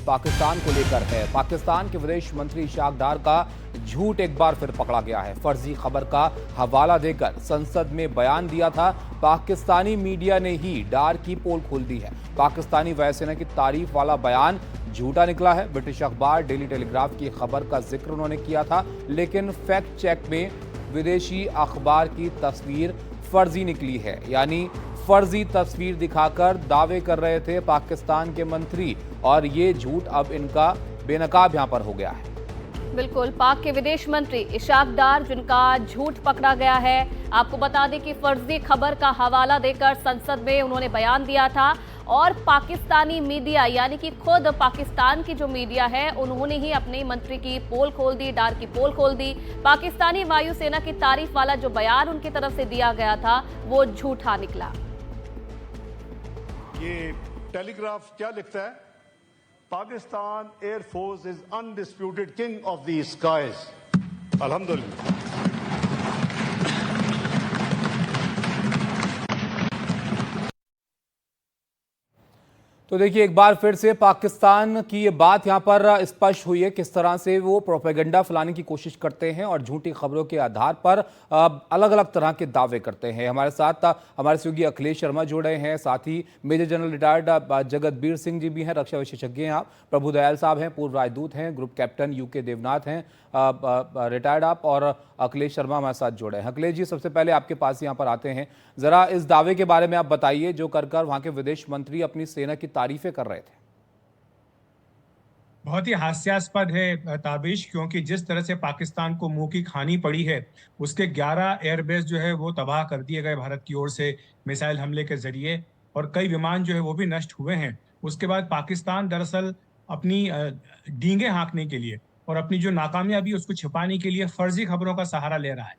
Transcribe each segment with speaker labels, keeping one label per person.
Speaker 1: पाकिस्तान को लेकर है। पाकिस्तान के विदेश मंत्री इशाक डार का झूठ एक बार फिर पकड़ा गया है। फर्जी खबर का हवाला देकर संसद में बयान दिया था। पाकिस्तानी मीडिया ने ही डार की पोल खोल दी है। पाकिस्तानी वायुसेना की तारीफ वाला बयान झूठा निकला है। ब्रिटिश अखबार डेली टेलीग्राफ की खबर का जिक्र उन्होंने किया था, लेकिन फैक्ट चेक में विदेशी अखबार की तस्वीर फर्जी निकली है। यानी फर्जी तस्वीर दिखाकर दावे कर रहे थे पाकिस्तान के मंत्री, और ये झूठ अब इनका बेनकाब यहां पर हो गया है।
Speaker 2: बिल्कुल, पाक के विदेश मंत्री इशाक डार जिनका झूठ पकड़ा गया है। आपको बता दें कि फर्जी खबर का हवाला देकर संसद में उन्होंने बयान दिया था, और पाकिस्तानी मीडिया यानी कि खुद पाकिस्तान की जो मीडिया है उन्होंने ही अपने मंत्री की पोल खोल दी, डार की पोल खोल दी। पाकिस्तानी वायुसेना की तारीफ वाला जो बयान उनकी तरफ से दिया गया था वो झूठा निकला।
Speaker 3: ये टेलीग्राफ क्या लिखता है? Pakistan air force is undisputed king of the skies. अल्हम्दुलिल्लाह।
Speaker 1: तो देखिए, एक बार फिर से पाकिस्तान की ये बात यहाँ पर स्पष्ट हुई है किस तरह से वो प्रोपेगेंडा फैलाने की कोशिश करते हैं और झूठी खबरों के आधार पर अलग अलग तरह के दावे करते हैं। हमारे साथ हमारे सहयोगी अखिलेश शर्मा जुड़े हैं, साथ ही major general retired जगतबीर Singh ji भी हैं, रक्षा विशेषज्ञ हैं आप, प्रभु दयाल साहब हैं, पूर्व राजदूत हैं, ग्रुप कैप्टन यूके देवनाथ हैं रिटायर्ड आप, और अखिलेश शर्मा हमारे साथ जुड़े हैं। अखिलेश जी, सबसे पहले आपके पास यहाँ पर आते हैं, जरा इस दावे के बारे में आप बताइए जो कर वहां के विदेश मंत्री अपनी सेना की तारीफें कर रहे थे।
Speaker 4: बहुत ही हास्यास्पद है ताबिश, क्योंकि जिस तरह से पाकिस्तान को मुंह की खानी पड़ी है, उसके 11 एयरबेस जो है वो तबाह कर दिए गए भारत की ओर से मिसाइल हमले के जरिए, और कई विमान जो है वो भी नष्ट हुए हैं। उसके बाद पाकिस्तान दरअसल अपनी डींगे हाँकने के लिए और अपनी जो नाकामयाबी उसको छिपाने के लिए फर्जी खबरों का सहारा ले रहा है।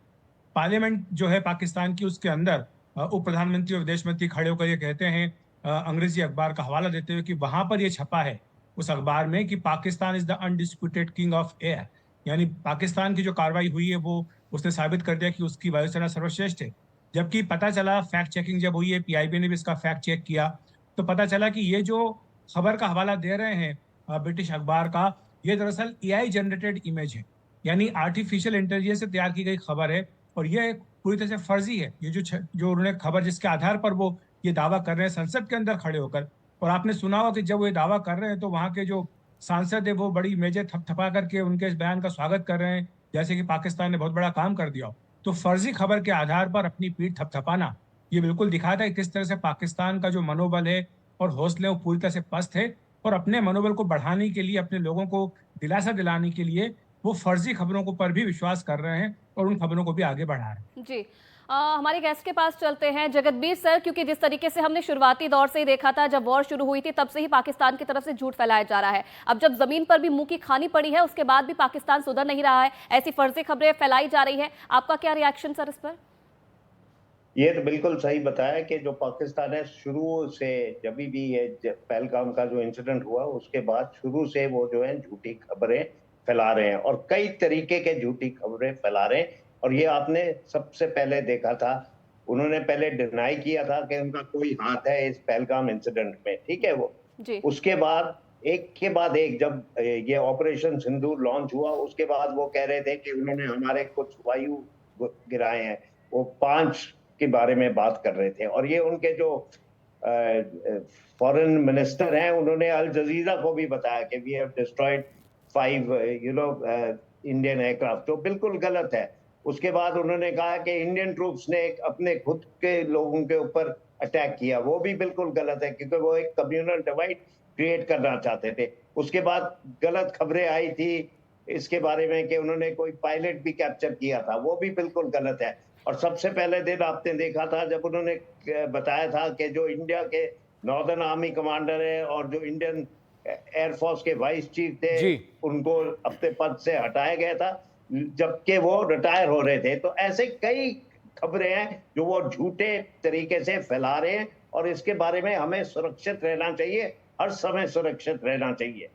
Speaker 4: पार्लियामेंट जो है पाकिस्तान की, उसके अंदर उप प्रधानमंत्री और विदेश मंत्री खड़े होकर ये कहते हैं, अंग्रेजी अखबार का हवाला देते हुए, कि वहां पर ये छपा है उस अखबार में कि Pakistan is the undisputed king of air, यानी पाकिस्तान की जो कार्रवाई हुई है वो उसने साबित कर दिया कि उसकी वायुसेना सर्वश्रेष्ठ है। जबकि पता चला, फैक्ट चेकिंग जब हुई है, पीआईबी ने भी इसका फैक्ट चेक किया, तो पता चला कि ये जो खबर का हवाला दे रहे हैं ब्रिटिश अखबार का, ये दरअसल एआई जनरेटेड इमेज है, यानी आर्टिफिशियल इंटेलिजेंस से तैयार की गई खबर है, और ये पूरी तरह से फर्जी है। ये जो उन्होंने खबर, जिसके आधार पर वो ये दावा कर रहे हैं संसद के अंदर खड़े होकर, और आपने सुना होगा कि जब वो ये दावा कर रहे हैं तो वहां के जो सांसद है वो बड़ी मेजें थपथपा करके उनके इस बयान का स्वागत कर रहे हैं, जैसे कि पाकिस्तान ने बहुत बड़ा काम कर दिया हो। तो फर्जी खबर के आधार पर अपनी पीठ थपथपाना, ये बिल्कुल दिखाता है किस तरह से पाकिस्तान का जो मनोबल है और हौसले वो पूरी तरह से पस्त है, और अपने मनोबल को बढ़ाने के लिए, अपने लोगों को दिलासा दिलाने के लिए वो फर्जी खबरों को पर भी विश्वास कर रहे हैं और उन खबरों को भी आगे बढ़ा रहे हैं।
Speaker 2: जी, हमारे गेस्ट के पास चलते हैं, जगतबीर सर, क्योंकि जिस तरीके से हमने शुरुआती दौर से ही देखा था, जब वॉर शुरू हुई थी तब से ही पाकिस्तान की तरफ से झूठ फैलाया जा रहा है। अब जब जमीन पर भी मुंह की खानी पड़ी है, उसके बाद भी पाकिस्तान सुधर नहीं रहा है, ऐसी फर्जी खबरें फैलाई जा रही है। आपका क्या रिएक्शन सर इस पर?
Speaker 5: ये तो बिल्कुल सही बताया कि जो पाकिस्तान है, शुरू से जब भी ये पहलगाम का जो इंसिडेंट हुआ उसके बाद शुरू से वो जो है झूठी खबरें फैला रहे हैं, और कई तरीके के झूठी खबरें फैला रहे हैं। और ये आपने सबसे पहले देखा था, उन्होंने पहले डिनाई किया था कि उनका कोई हाथ है इस पहलगाम इंसिडेंट में, ठीक है वो
Speaker 2: जी।
Speaker 5: उसके बाद एक के बाद एक जब ये ऑपरेशन सिंदूर लॉन्च हुआ, उसके बाद वो कह रहे थे कि उन्होंने हमारे कुछ वायु गिराए हैं, वो 5 के बारे में बात कर रहे थे। और ये उनके जो फॉरेन मिनिस्टर हैं, उन्होंने अल जजीरा को भी बताया कि we have destroyed 5 Indian aircraft, जो बिल्कुल गलत है। उसके बाद उन्होंने कहा कि इंडियन ट्रूप्स ने अपने खुद के लोगों के ऊपर अटैक किया, वो भी बिल्कुल गलत है, क्योंकि वो एक कम्युनल डिवाइड क्रिएट करना चाहते थे। उसके बाद गलत खबरें आई थी इसके बारे में कि उन्होंने कोई पायलट भी कैप्चर किया था, वो भी बिल्कुल गलत है। और सबसे पहले दिन आपने देखा था जब उन्होंने बताया था कि जो इंडिया के नॉर्दर्न आर्मी कमांडर है और जो इंडियन एयरफोर्स के वाइस चीफ थे, उनको अपने पद से हटाया गया था जबकि वो रिटायर हो रहे थे। तो ऐसे कई खबरें हैं जो वो झूठे तरीके से फैला रहे हैं, और इसके बारे में हमें सुरक्षित रहना चाहिए, हर समय सुरक्षित रहना चाहिए।